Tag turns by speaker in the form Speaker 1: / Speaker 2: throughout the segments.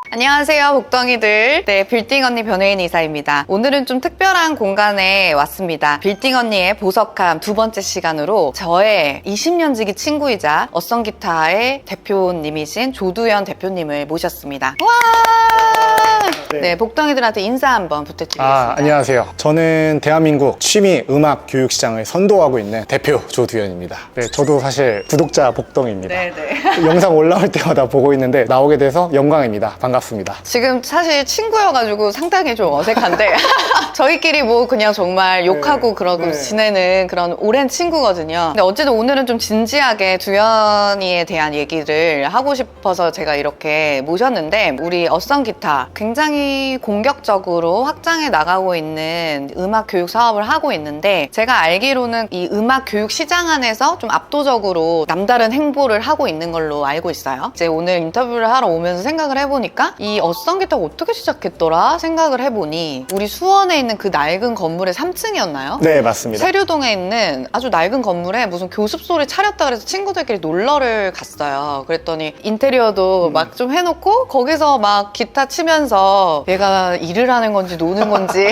Speaker 1: 안녕하세요, 복덩이들. 네, 빌딩 언니 변혜인 이사입니다. 오늘은 좀 특별한 공간에 왔습니다. 빌딩 언니의 보석함 두 번째 시간으로 저의 20년 지기 친구이자 어썸기타의 대표님이신 조두현 대표님을 모셨습니다. 와! 네, 복덩이들한테 인사 한번 부탁드리겠습니다.
Speaker 2: 안녕하세요. 저는 대한민국 취미 음악 교육 시장을 선도하고 있는 대표 조두현입니다. 네, 저도 사실 구독자 복덩이입니다.
Speaker 1: 네네.
Speaker 2: 영상 올라올 때마다 보고 있는데 나오게 돼서 영광입니다. 반갑습니다.
Speaker 1: 지금 사실 친구여가지고 상당히 좀 어색한데 저희끼리 뭐 그냥 정말 욕하고 그러고 지내는 그런 오랜 친구거든요. 근데 어쨌든 오늘은 좀 진지하게 두현이에 대한 얘기를 하고 싶어서 제가 이렇게 모셨는데, 우리 어썸기타 굉장히 공격적으로 확장해 나가고 있는 음악 교육 사업을 하고 있는데, 제가 알기로는 이 음악 교육 시장 안에서 좀 압도적으로 남다른 행보를 하고 있는 걸로 알고 있어요. 이제 오늘 인터뷰를 하러 오면서 생각을 해보니까 이 어썸기타가 어떻게 시작했더라 생각을 해보니, 우리 수원에 있는 그 낡은 건물의 3층이었나요?
Speaker 2: 네, 맞습니다.
Speaker 1: 세류동에 있는 아주 낡은 건물에 무슨 교습소를 차렸다 그래서 친구들끼리 놀러를 갔어요. 그랬더니 인테리어도 막 좀 해놓고 거기서 막 기타 치면서 얘가 일을 하는 건지 노는 건지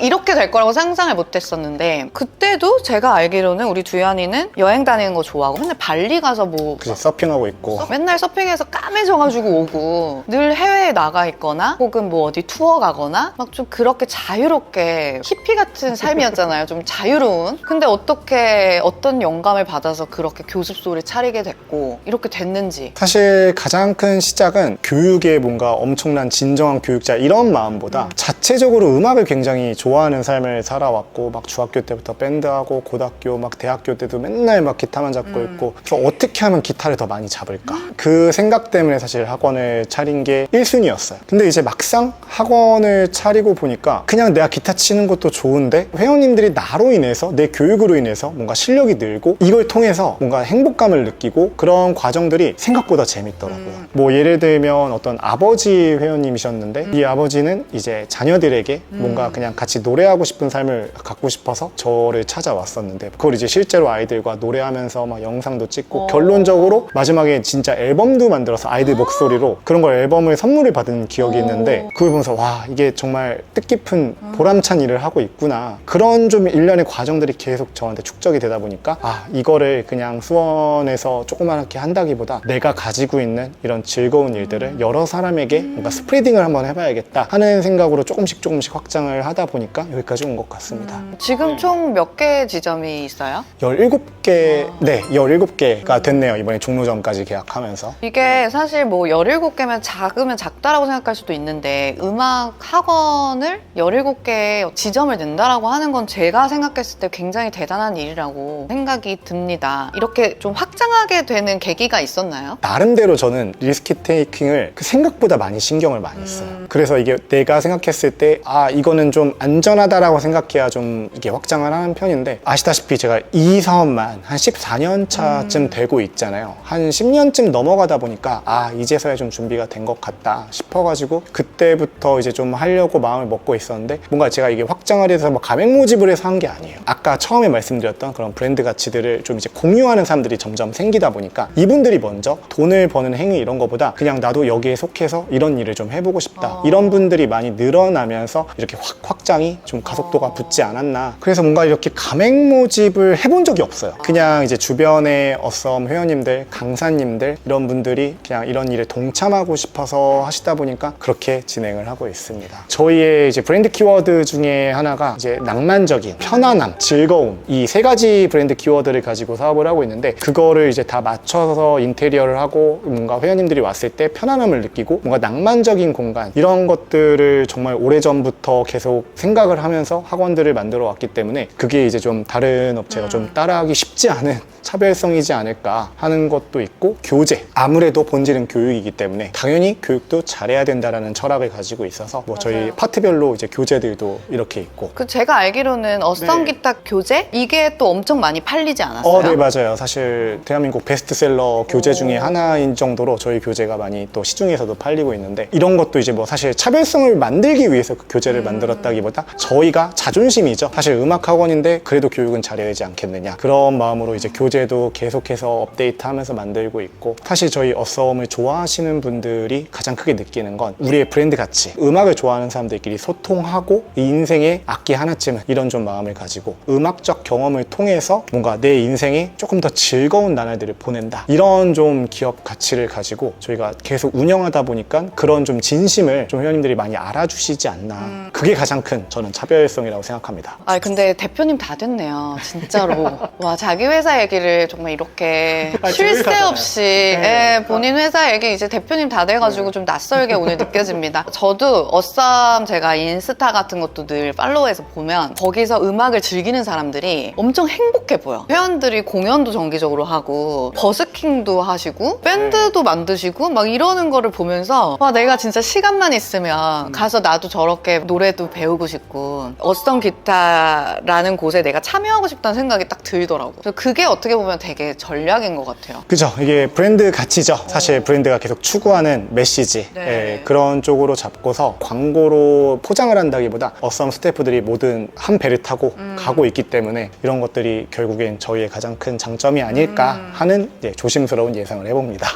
Speaker 1: 이렇게 될 거라고 상상을 못 했었는데, 그때도 제가 알기로는 우리 두현이는 여행 다니는 거 좋아하고 맨날 발리 가서 뭐
Speaker 2: 그래서 서핑하고 있고
Speaker 1: 맨날 서핑해서 까매져가지고 오고, 늘 해외에 나가 있거나 혹은 뭐 어디 투어 가거나 막 좀 그렇게 자유롭게 히피 같은 삶이었잖아요. 좀 자유로운. 근데 어떻게 어떤 영감을 받아서 그렇게 교습소를 차리게 됐고 이렇게 됐는지.
Speaker 2: 사실 가장 큰 시작은 교육에 뭔가 엄청난 진정한 교육자 이런 마음보다 자체적으로 음악을 굉장히 좋아하는 삶을 살아왔고, 막 중학교 때부터 밴드하고 고등학교 막 대학교 때도 맨날 막 기타만 잡고 있고, 그래서 어떻게 하면 기타를 더 많이 잡을까, 그 생각 때문에 사실 학원을 차린 게 1순위였어요. 근데 이제 막상 학원을 차리고 보니까 그냥 내가 기타 치는 것도 좋은데 회원님들이 나로 인해서, 내 교육으로 인해서 뭔가 실력이 늘고 이걸 통해서 뭔가 행복감을 느끼고, 그런 과정들이 생각보다 재밌더라고요. 뭐 예를 들면 어떤 아버지 회원님이셨는데 이 아버지는 이제 자녀들에게 뭔가 그냥 같이 노래하고 싶은 삶을 갖고 싶어서 저를 찾아왔었는데, 그걸 이제 실제로 아이들과 노래하면서 막 영상도 찍고 결론적으로 마지막에 진짜 앨범도 만들어서 아이들 목소리로 그런 걸 앨범을 선물을 받은 기억이 있는데, 그걸 보면서 와, 이게 정말 뜻깊은 보람찬 일을 하고 있구나. 그런 좀 일련의 과정들이 계속 저한테 축적이 되다 보니까 이거를 그냥 수원에서 조그맣게 한다기보다 내가 가지고 있는 이런 즐거운 일들을 여러 사람에게 뭔가 스프레딩을 한번 해봐야겠다 하는 생각으로 조금씩 확장을 하다 보니까 여기까지 온 것 같습니다.
Speaker 1: 지금 총 몇 개 지점이 있어요?
Speaker 2: 17개, 네, 17개가 됐네요. 이번에 종로점까지 계약하면서.
Speaker 1: 이게 사실 뭐 17개면 작으면 작다라고 생각할 수도 있는데, 음악 학원을 17개의 지점을 낸다라고 하는 건 제가 생각했을 때 굉장히 대단한 일이라고 생각이 듭니다. 이렇게 좀 확장하게 되는 계기가 있었나요?
Speaker 2: 나름대로 저는 리스크 테이킹을 생각보다 많이 신경을 많이 했어요. 그래서 이게 내가 생각했을 때 이거는 좀 안전하다라고 생각해야 좀 이게 확장을 하는 편인데, 아시다시피 제가 이 사업만 한 14년 차쯤 되고 있잖아요. 한 10년쯤 넘어가다 보니까 이제서야 좀 준비가 된 것 같다 싶어가지고 그때부터 이제 좀 하려고 마음을 먹고 있었는데, 뭔가 제가 이게 확장을 해서 뭐 가맹 모집을 해서 한 게 아니에요. 아까 처음에 말씀드렸던 그런 브랜드 가치들을 좀 이제 공유하는 사람들이 점점 생기다 보니까 이분들이 먼저 돈을 버는 행위 이런 거보다 그냥 나도 여기에 속해서 이런 일을 좀 해보고 싶다, 이런 분들이 많이 늘어나면서 이렇게 확장이 좀 가속도가 붙지 않았나. 그래서 뭔가 이렇게 가맹 모집을 해본 적이 없어요. 그냥 이제 주변에 어썸 회원님들, 강사님들 이런 분들이 그냥 이런 일에 동참하고 싶어서 하시다 보니까 그렇게 진행을 하고 있습니다. 저희의 이제 브랜드 키워드 중에 하나가 이제 낭만적인, 편안함, 즐거움, 이 세 가지 브랜드 키워드를 가지고 사업을 하고 있는데, 그거를 이제 다 맞춰서 인테리어를 하고 뭔가 회원님들이 왔을 때 편안함을 느끼고 뭔가 낭만적인 공간, 이런 것들을 정말 오래전부터 계속 생각을 하면서 학원들을 만들어 왔기 때문에 그게 이제 좀 다른 업체가 좀 따라하기 쉽지 않은 차별성이지 않을까 하는 것도 있고, 교재, 아무래도 본질은 교육이기 때문에 당연히 교육도 잘해야 된다라는 철학을 가지고 있어서 뭐 저희 파트별로 이제 교재들도 이렇게 있고.
Speaker 1: 제가 알기로는 어썸기타 교재? 이게 또 엄청 많이 팔리지 않았어요?
Speaker 2: 네, 맞아요. 사실 대한민국 베스트셀러 교재 중에 하나인 정도로 저희 교재가 많이 또 시중에서도 팔리고 있는데, 이런 것도 이제 뭐 사실 차별성을 만들기 위해서 그 교재를 만들었다기보다 저희가 자존심이죠. 사실 음악 학원인데 그래도 교육은 잘해야 되지 않겠느냐, 그런 마음으로 이제 교재 교재도 계속해서 업데이트하면서 만들고 있고, 사실 저희 어썸을 좋아하시는 분들이 가장 크게 느끼는 건 우리의 브랜드 가치, 음악을 좋아하는 사람들끼리 소통하고 이 인생에 악기 하나쯤은 이런 좀 마음을 가지고 음악적 경험을 통해서 뭔가 내 인생에 조금 더 즐거운 나날들을 보낸다, 이런 좀 기업 가치를 가지고 저희가 계속 운영하다 보니까 그런 좀 진심을 좀 회원님들이 많이 알아주시지 않나. 그게 가장 큰 저는 차별성이라고 생각합니다.
Speaker 1: 아 근데 대표님 다 됐네요, 진짜로. 와, 자기 회사 얘기를 정말 이렇게
Speaker 2: 아,
Speaker 1: 쉴
Speaker 2: 저희
Speaker 1: 새
Speaker 2: 회사잖아요.
Speaker 1: 없이
Speaker 2: 네.
Speaker 1: 예, 본인 회사 얘기 이제 대표님 다 돼가지고 좀 낯설게 오늘 느껴집니다. 저도 어썸 제가 인스타 같은 것도 늘 팔로우해서 보면 거기서 음악을 즐기는 사람들이 엄청 행복해 보여. 회원들이 공연도 정기적으로 하고 버스킹도 하시고 밴드도 만드시고 막 이러는 거를 보면서 와, 내가 진짜 시간만 있으면 가서 나도 저렇게 노래도 배우고 싶고 어썸 기타라는 곳에 내가 참여하고 싶다는 생각이 딱 들더라고. 그래서 그게 어떻게 보면 되게 전략인 것 같아요.
Speaker 2: 그죠. 이게 브랜드 가치죠. 사실 브랜드가 계속 추구하는 메시지.
Speaker 1: 네.
Speaker 2: 예, 그런 쪽으로 잡고서 광고로 포장을 한다기보다 어썸 스태프들이 모든 한 배를 타고 가고 있기 때문에 이런 것들이 결국엔 저희의 가장 큰 장점이 아닐까 하는 조심스러운 예상을 해봅니다.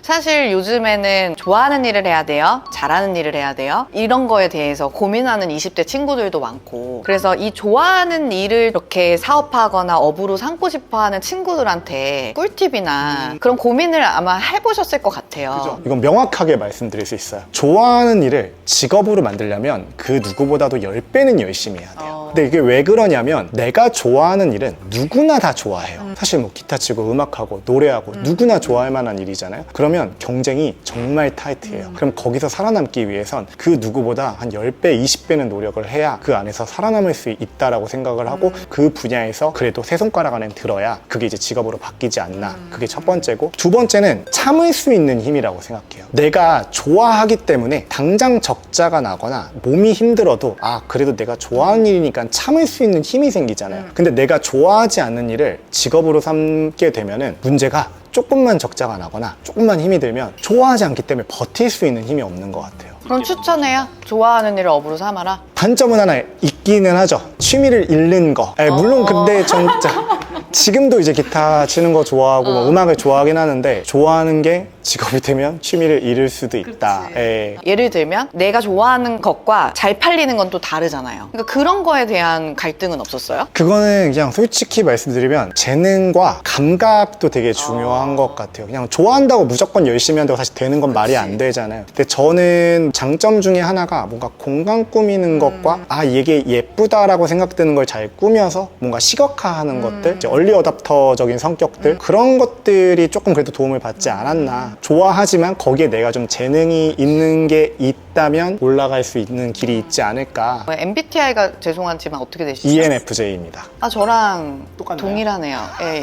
Speaker 1: 사실 요즘에는 좋아하는 일을 해야 돼요, 잘하는 일을 해야 돼요, 이런 거에 대해서 고민하는 20대 친구들도 많고, 그래서 이 좋아하는 일을 이렇게 사업하거나 업으로 삼고 싶어하는 친구들한테 꿀팁이나 그런 고민을 아마 해보셨을 것 같아요.
Speaker 2: 이건 명확하게 말씀드릴 수 있어요. 좋아하는 일을 직업으로 만들려면 그 누구보다도 10배는 열심히 해야 돼요. 근데 이게 왜 그러냐면 내가 좋아하는 일은 누구나 다 좋아해요. 사실 뭐 기타 치고 음악하고 노래하고 누구나 좋아할 만한 일이잖아요. 그러면 경쟁이 정말 타이트해요. 그럼 거기서 살아남기 위해선 그 누구보다 한 10배, 20배는 노력을 해야 그 안에서 살아남을 수 있다라고 생각을 하고 그 분야에서 그래도 세 손가락 안에 들어야 그게 이제 직업으로 바뀌지 않나. 그게 첫 번째고, 두 번째는 참을 수 있는 힘이라고 생각해요. 내가 좋아하기 때문에 당장 적자가 나거나 몸이 힘들어도 아, 그래도 내가 좋아하는 일이니까 참을 수 있는 힘이 생기잖아요. 근데 내가 좋아하지 않는 일을 직업으로 삼게 되면은 문제가 조금만 적자가 나거나 조금만 힘이 들면 좋아하지 않기 때문에 버틸 수 있는 힘이 없는 것 같아요.
Speaker 1: 그럼 추천해요? 좋아하는 일을 업으로 삼아라?
Speaker 2: 단점은 하나 있기는 하죠. 취미를 잃는 거. 물론 근데 진짜 지금도 이제 기타 치는 거 좋아하고 뭐 음악을 좋아하긴 하는데, 좋아하는 게 직업이 되면 취미를 잃을 수도 있다.
Speaker 1: 예를 들면 내가 좋아하는 것과 잘 팔리는 건 또 다르잖아요. 그러니까 그런 거에 대한 갈등은 없었어요?
Speaker 2: 그거는 그냥 솔직히 말씀드리면 재능과 감각도 되게 중요한 것 같아요. 그냥 좋아한다고 무조건 열심히 한다고 사실 되는 건 말이 안 되잖아요. 근데 저는 장점 중에 하나가 뭔가 공간 꾸미는 것과 아, 이게 예쁘다라고 생각되는 걸 잘 꾸며서 뭔가 시각화하는 것들, 이제 얼리 어답터적인 성격들, 그런 것들이 조금 그래도 도움을 받지 않았나. 좋아하지만 거기에 내가 좀 재능이 있는 게 있다면 올라갈 수 있는 길이 있지 않을까.
Speaker 1: MBTI가 죄송하지만 어떻게 되시죠?
Speaker 2: ENFJ입니다.
Speaker 1: 아, 저랑
Speaker 2: 똑같나요?
Speaker 1: 동일하네요. 예, 예.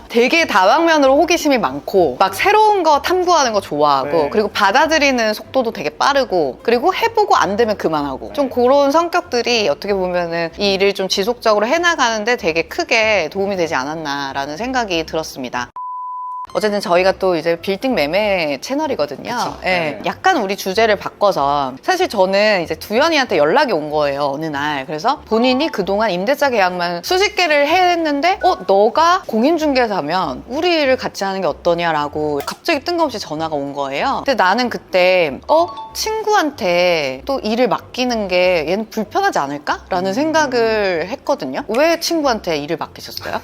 Speaker 1: 되게 다방면으로 호기심이 많고 막 새로운 거 탐구하는 거 좋아하고
Speaker 2: 네.
Speaker 1: 그리고 받아들이는 속도도 되게 빠르고 그리고 해보고 안 되면 그만하고 좀 그런 성격들이 어떻게 보면은 이 일을 좀 지속적으로 해나가는데 되게 크게 도움이 되지 않았나라는 생각이 들었습니다. 어쨌든 저희가 또 이제 빌딩 매매 채널이거든요.
Speaker 2: 그쵸.
Speaker 1: 예,
Speaker 2: 네.
Speaker 1: 약간 우리 주제를 바꿔서 사실 저는 이제 두현이한테 연락이 온 거예요, 어느 날. 그래서 본인이 그동안 임대차 계약만 수십 개를 했는데 너가 공인중개사면 우리 일을 같이 하는 게 어떠냐라고 갑자기 뜬금없이 전화가 온 거예요. 근데 나는 그때 친구한테 또 일을 맡기는 게 얘는 불편하지 않을까? 라는 생각을 했거든요. 왜 친구한테 일을 맡기셨어요?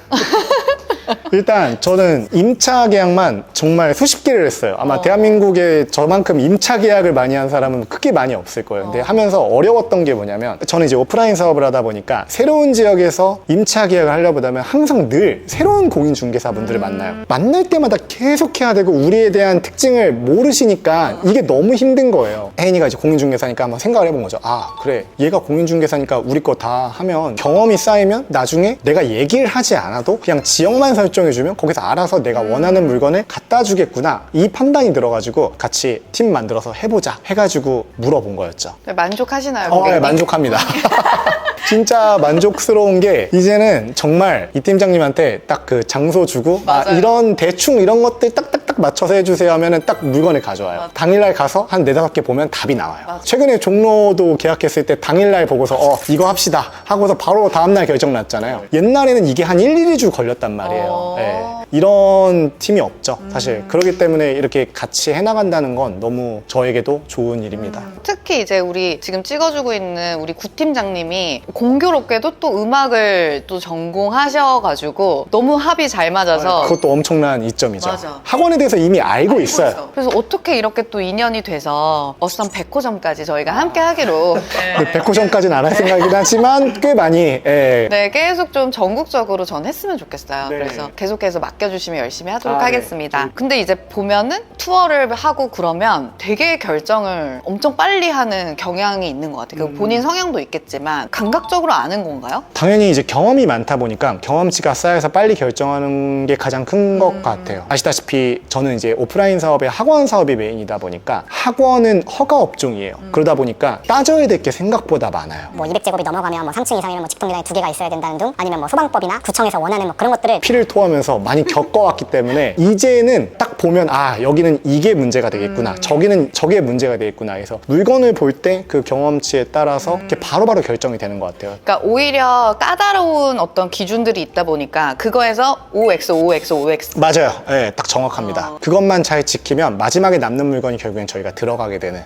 Speaker 2: 일단 저는 임차 계약만 정말 수십 개를 했어요. 아마 대한민국에 저만큼 임차 계약을 많이 한 사람은 크게 많이 없을 거예요. 근데 하면서 어려웠던 게 뭐냐면, 저는 이제 오프라인 사업을 하다 보니까 새로운 지역에서 임차 계약을 하려고 하면 항상 늘 새로운 공인중개사분들을 만나요. 만날 때마다 계속 해야 되고 우리에 대한 특징을 모르시니까 이게 너무 힘든 거예요. 혜인이가 이제 공인중개사니까 한번 생각을 해본 거죠. 아, 그래, 얘가 공인중개사니까 우리 거 다 하면 경험이 쌓이면 나중에 내가 얘기를 하지 않아도 그냥 지역만 설정해주면 거기서 알아서 내가 원하는 물건을 갖다 주겠구나, 이 판단이 들어가지고 같이 팀 만들어서 해보자 해가지고 물어본 거였죠.
Speaker 1: 만족하시나요?
Speaker 2: 네,
Speaker 1: 고객님?
Speaker 2: 만족합니다. 진짜 만족스러운 게 이제는 정말 이 팀장님한테 딱 그 장소 주고 아,
Speaker 1: 맞아요.
Speaker 2: 이런 대충 이런 것들 딱딱딱 딱 맞춰서 해주세요 하면은 딱 물건을 가져와요.
Speaker 1: 맞아.
Speaker 2: 당일날 가서 한 4-5개 보면 답이 나와요.
Speaker 1: 맞아.
Speaker 2: 최근에 종로도 계약했을 때 당일날 보고서 이거 합시다 하고서 바로 다음날 결정 났잖아요. 옛날에는 이게 한 1, 2주 걸렸단 말이에요. 예. 이런 팀이 없죠, 사실. 그렇기 때문에 이렇게 같이 해나간다는 건 너무 저에게도 좋은 일입니다.
Speaker 1: 특히 이제 우리 지금 찍어주고 있는 우리 구팀장님이 공교롭게도 또 음악을 또 전공하셔가지고 너무 합이 잘 맞아서
Speaker 2: 그것도 엄청난 이점이죠.
Speaker 1: 맞아.
Speaker 2: 학원에 대해서 이미 알고 있어요.
Speaker 1: 그래서 어떻게 이렇게 또 인연이 돼서 어썸 100호점까지 저희가 함께 하기로
Speaker 2: 네, 100호점까지는 안 할 생각이긴 하지만 꽤 많이
Speaker 1: 네, 계속 좀 전국적으로 전 했으면 좋겠어요.
Speaker 2: 네.
Speaker 1: 그래서 계속해서 맡겨주시면 열심히 하도록
Speaker 2: 네.
Speaker 1: 하겠습니다. 근데 이제 보면은 투어를 하고 그러면 되게 결정을 엄청 빨리 하는 경향이 있는 것 같아요. 본인 성향도 있겠지만 감각적으로 아는 건가요?
Speaker 2: 당연히 이제 경험이 많다 보니까 경험치가 쌓여서 빨리 결정하는 게 가장 큰 것 같아요. 아시다시피 저는 이제 오프라인 사업에 학원 사업이 메인이다 보니까 학원은 허가 업종이에요. 그러다 보니까 따져야 될 게 생각보다 많아요.
Speaker 3: 뭐 200제곱이 넘어가면 뭐 3층 이상에는 뭐 직통계단이 2개가 있어야 된다는 등 아니면 뭐 소방법이나 구청에서 원하는 뭐 그런 것들을
Speaker 2: 피를 토하면서 많이 겪어왔기 때문에 이제는 딱 보면 여기는 이게 문제가 되겠구나, 저기는 저게 문제가 되겠구나 해서 물건을 볼 때 그 경험치에 따라서 이렇게 바로바로 결정이 되는 것 같아요.
Speaker 1: 그러니까 오히려 까다로운 어떤 기준들이 있다 보니까 그거에서 OX, OX, OX
Speaker 2: 맞아요. 네, 딱 정확합니다. 그것만 잘 지키면 마지막에 남는 물건이 결국엔 저희가 들어가게 되는.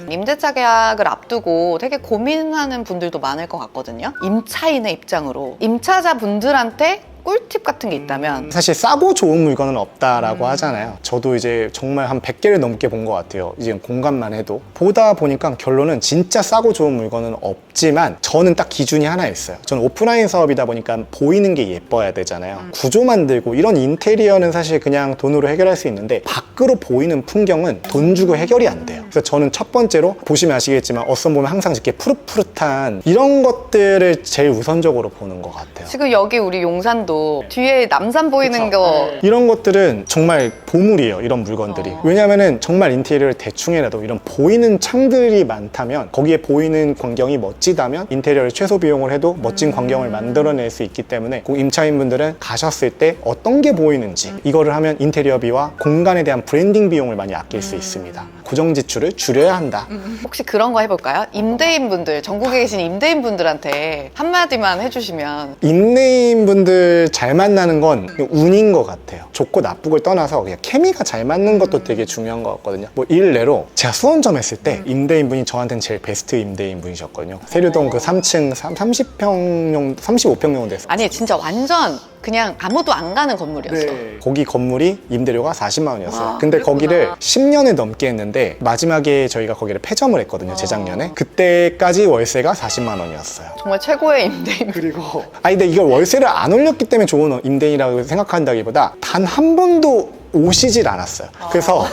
Speaker 1: 임대차 계약을 앞두고 되게 고민하는 분들도 많을 것 같거든요. 임차인의 입장으로 임차자 분들한테 꿀팁 같은 게 있다면
Speaker 2: 사실 싸고 좋은 물건은 없다라고 하잖아요. 저도 이제 정말 한 100개를 넘게 본 것 같아요. 이제 공간만 해도. 보다 보니까 결론은 진짜 싸고 좋은 물건은 없지만 저는 딱 기준이 하나 있어요. 저는 오프라인 사업이다 보니까 보이는 게 예뻐야 되잖아요. 구조 만들고 이런 인테리어는 사실 그냥 돈으로 해결할 수 있는데 밖으로 보이는 풍경은 돈 주고 해결이 안 돼요. 그래서 저는 첫 번째로 보시면 아시겠지만 어썸 보면 항상 이렇게 푸릇푸릇한 이런 것들을 제일 우선적으로 보는 것 같아요.
Speaker 1: 지금 여기 우리 용산도 뒤에 남산 보이는 거
Speaker 2: 이런 것들은 정말 보물이에요, 이런 물건들이. 왜냐면은 정말 인테리어를 대충 해놔도 이런 보이는 창들이 많다면, 거기에 보이는 광경이 멋지다면 인테리어를 최소 비용을 해도 멋진 광경을 만들어낼 수 있기 때문에 꼭 임차인분들은 가셨을 때 어떤 게 보이는지 이거를 하면 인테리어비와 공간에 대한 브랜딩 비용을 많이 아낄 수 있습니다. 고정 지출을 줄여야 한다.
Speaker 1: 혹시 그런 거 해볼까요? 임대인분들, 전국에 계신 임대인분들한테 한마디만 해주시면
Speaker 2: 임대인분들 잘 만나는 건 운인 것 같아요. 좋고 나쁘고를 떠나서 그냥 케미가 잘 맞는 것도 되게 중요한 것 같거든요. 뭐 일례로 제가 수원점 했을 때 임대인분이 저한테는 제일 베스트 임대인분이셨거든요. 세류동 그 3층 30평, 35평 정도 됐어요.
Speaker 1: 아니 진짜 완전 그냥 아무도 안 가는 건물이었어.
Speaker 2: 거기 건물이 임대료가 40만 원이었어요.
Speaker 1: 와,
Speaker 2: 근데
Speaker 1: 그랬구나.
Speaker 2: 거기를 10년을 넘게 했는데 마지막에 저희가 거기를 폐점을 했거든요, 재작년에. 그때까지 월세가 40만 원이었어요.
Speaker 1: 정말 최고의 임대인.
Speaker 2: 그리고 근데 이걸 월세를 안 올렸기 때문에 좋은 임대인이라고 생각한다기보다 단 한 번도 오시질 않았어요. 그래서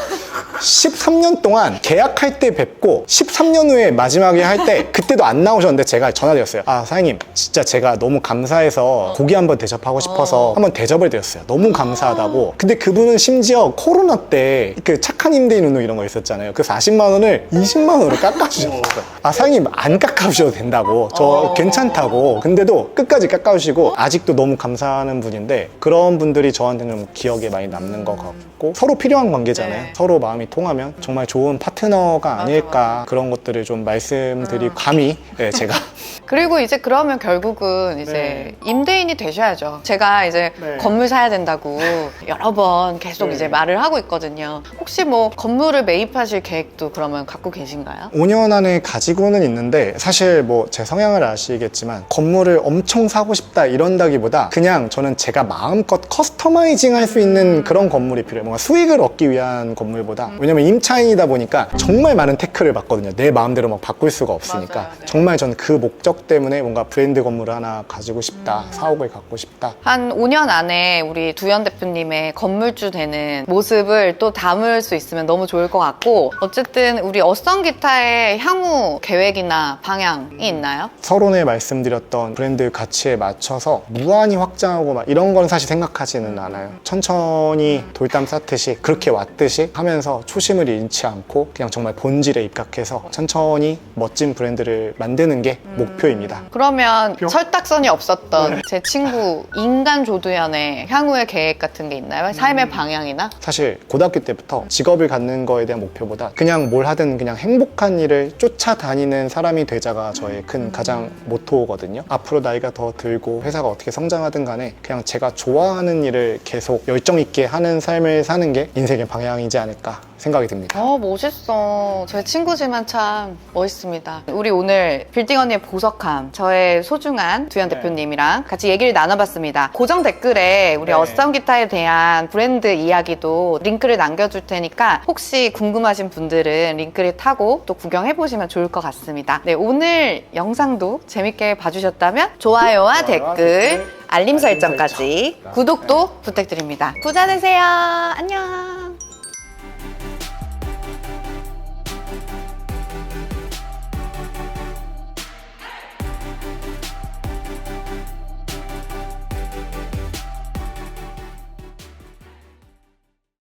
Speaker 2: 13년 동안 계약할 때 뵙고 13년 후에 마지막에 할 때 그때도 안 나오셨는데 제가 전화드렸어요. 사장님 진짜 제가 너무 감사해서 고기 한번 대접하고 싶어서 한번 대접을 드렸어요. 너무 감사하다고. 근데 그분은 심지어 코로나 때 그 착한 임대인 운동 이런 거 있었잖아요. 그 40만 원을 20만 원으로 깎아주셨어요. 사장님 안 깎아주셔도 된다고, 저 괜찮다고. 근데도 끝까지 깎아주시고 아직도 너무 감사하는 분인데, 그런 분들이 저한테는 기억에 많이 남는 것 같고, 서로 필요한 관계잖아요.
Speaker 1: 네.
Speaker 2: 서로 마음이 통하면 정말 좋은 파트너가 아닐까. 그런 것들을 좀 말씀드리고 감히 제가
Speaker 1: 그리고 이제 그러면 결국은 이제 임대인이 되셔야죠. 제가 이제 건물 사야 된다고 여러 번 계속 이제 말을 하고 있거든요. 혹시 뭐 건물을 매입하실 계획도 그러면 갖고 계신가요?
Speaker 2: 5년 안에 가지고는 있는데, 사실 뭐 제 성향을 아시겠지만 건물을 엄청 사고 싶다 이런다기보다 그냥 저는 제가 마음껏 커스터마이징 할 수 있는 그런 건물이 필요해요. 뭔가 수익을 얻기 위한 건물보다. 왜냐면 임차인이다 보니까 정말 많은 태클을 받거든요. 내 마음대로 막 바꿀 수가 없으니까.
Speaker 1: 맞아요, 네.
Speaker 2: 정말 전 그 목적 때문에 뭔가 브랜드 건물을 하나 가지고 싶다, 사옥을 갖고 싶다.
Speaker 1: 한 5년 안에 우리 두현 대표님의 건물주 되는 모습을 또 담을 수 있으면 너무 좋을 것 같고, 어쨌든 우리 어썸 기타의 향후 계획이나 방향이 있나요?
Speaker 2: 서론에 말씀드렸던 브랜드 가치에 맞춰서 무한히 확장하고 막 이런 건 사실 생각하지는 않아요. 천천히 돌담 쌓듯이 그렇게 왔듯이 하면서 초심을 잃지 않고 그냥 정말 본질에 입각해서 천천히 멋진 브랜드를 만드는 게 목표 목표입니다.
Speaker 1: 그러면 철딱선이 없었던 제 친구 인간 조두현의 향후의 계획 같은 게 있나요? 삶의 방향이나?
Speaker 2: 사실 고등학교 때부터 직업을 갖는 거에 대한 목표보다 그냥 뭘 하든 그냥 행복한 일을 쫓아다니는 사람이 되자가 저의 큰 가장 모토거든요. 앞으로 나이가 더 들고 회사가 어떻게 성장하든 간에 그냥 제가 좋아하는 일을 계속 열정 있게 하는 삶을 사는 게 인생의 방향이지 않을까 생각이 듭니다.
Speaker 1: 멋있어. 제 친구지만 참 멋있습니다. 우리 오늘 빌딩 언니의 보석함, 저의 소중한 두현 대표님이랑 같이 얘기를 나눠봤습니다. 고정 댓글에 우리 어싸움 기타에 대한 브랜드 이야기도 링크를 남겨줄 테니까 혹시 궁금하신 분들은 링크를 타고 또 구경해보시면 좋을 것 같습니다. 네, 오늘 영상도 재밌게 봐주셨다면 좋아요와 댓글, 알림 설정까지 구독도 부탁드립니다. 부자 되세요. 안녕.